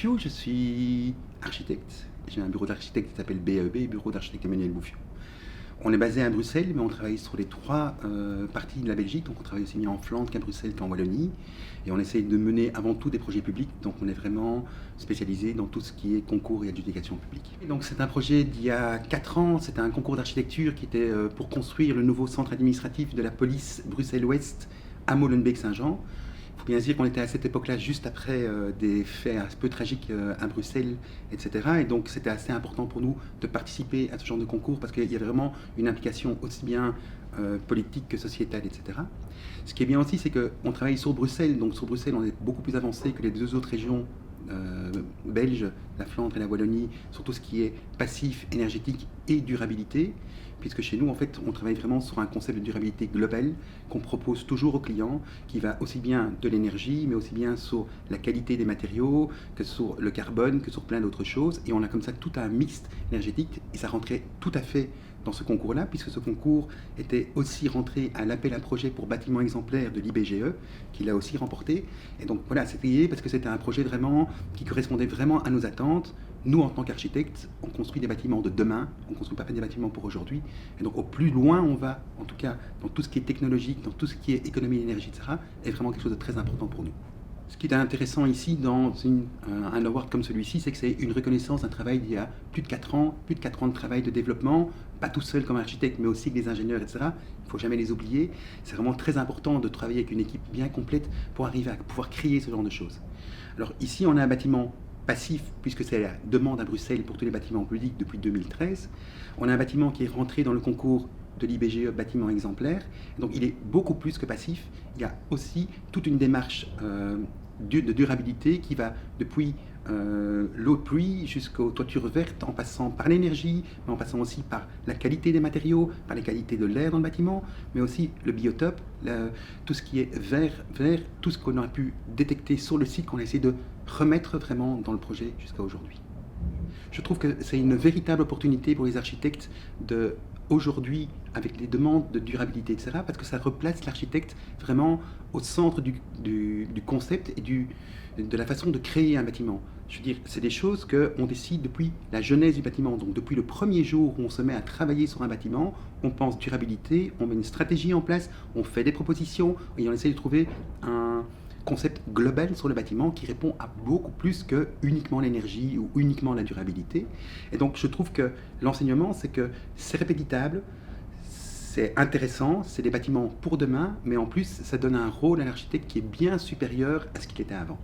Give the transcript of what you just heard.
Bouffiot, je suis architecte. J'ai un bureau d'architecte qui s'appelle BAEB, Bureau d'architecte Emmanuel Bouffiot. On est basé à Bruxelles, mais on travaille sur les trois parties de la Belgique. Donc on travaille aussi bien en Flandre qu'à Bruxelles qu'en Wallonie. Et on essaye de mener avant tout des projets publics. Donc on est vraiment spécialisé dans tout ce qui est concours et adjudication publique. Et donc c'est un projet d'il y a 4 ans. C'était un concours d'architecture qui était pour construire le nouveau centre administratif de la police Bruxelles-Ouest à Molenbeek-Saint-Jean. Il faut bien se dire qu'on était à cette époque-là juste après des faits un peu tragiques à Bruxelles, etc. Et donc c'était assez important pour nous de participer à ce genre de concours parce qu'il y avait vraiment une implication aussi bien politique que sociétale, etc. Ce qui est bien aussi, c'est qu'on travaille sur Bruxelles. Donc sur Bruxelles, on est beaucoup plus avancé que les deux autres régions belges, la Flandre et la Wallonie, sur tout ce qui est passif, énergétique et durabilité. Puisque chez nous, en fait, on travaille vraiment sur un concept de durabilité global qu'on propose toujours aux clients, qui va aussi bien de l'énergie, mais aussi bien sur la qualité des matériaux, que sur le carbone, que sur plein d'autres choses. Et on a comme ça tout un mixte énergétique, et ça rentrait tout à fait dans ce concours-là, puisque ce concours était aussi rentré à l'appel à projet pour bâtiments exemplaires de l'IBGE, qu'il a aussi remporté. Et donc voilà, c'était lié parce que c'était un projet vraiment qui correspondait vraiment à nos attentes. Nous, en tant qu'architectes, on construit des bâtiments de demain, on ne construit pas des bâtiments pour aujourd'hui. Et donc, au plus loin on va, en tout cas, dans tout ce qui est technologique, dans tout ce qui est économie d'énergie, etc., est vraiment quelque chose de très important pour nous. Ce qui est intéressant ici dans un award comme celui-ci, c'est que c'est une reconnaissance d'un travail d'il y a plus de 4 ans, plus de 4 ans de travail de développement, pas tout seul comme architecte, mais aussi avec des ingénieurs, etc. Il ne faut jamais les oublier. C'est vraiment très important de travailler avec une équipe bien complète pour arriver à pouvoir créer ce genre de choses. Alors ici, on a un bâtiment passif, puisque c'est la demande à Bruxelles pour tous les bâtiments publics depuis 2013. On a un bâtiment qui est rentré dans le concours de l'IBGE bâtiment exemplaire. Donc il est beaucoup plus que passif. Il y a aussi toute une démarche de durabilité qui va depuis l'eau de pluie jusqu'aux toitures vertes, en passant par l'énergie, mais en passant aussi par la qualité des matériaux, par la qualité de l'air dans le bâtiment, mais aussi le biotope, tout ce qui est vert, tout ce qu'on a pu détecter sur le site, qu'on a essayé de remettre vraiment dans le projet jusqu'à aujourd'hui. Je trouve que c'est une véritable opportunité pour les architectes de aujourd'hui, avec les demandes de durabilité, etc., parce que ça replace l'architecte vraiment au centre du concept et de la façon de créer un bâtiment. Je veux dire, c'est des choses qu'on décide depuis la genèse du bâtiment. Donc depuis le premier jour où on se met à travailler sur un bâtiment, on pense durabilité, on met une stratégie en place, on fait des propositions et on essaie de trouver un concept global sur le bâtiment qui répond à beaucoup plus que uniquement l'énergie ou uniquement la durabilité. Et donc je trouve que l'enseignement, c'est que c'est répétitable, c'est intéressant, c'est des bâtiments pour demain, mais en plus ça donne un rôle à l'architecte qui est bien supérieur à ce qu'il était avant.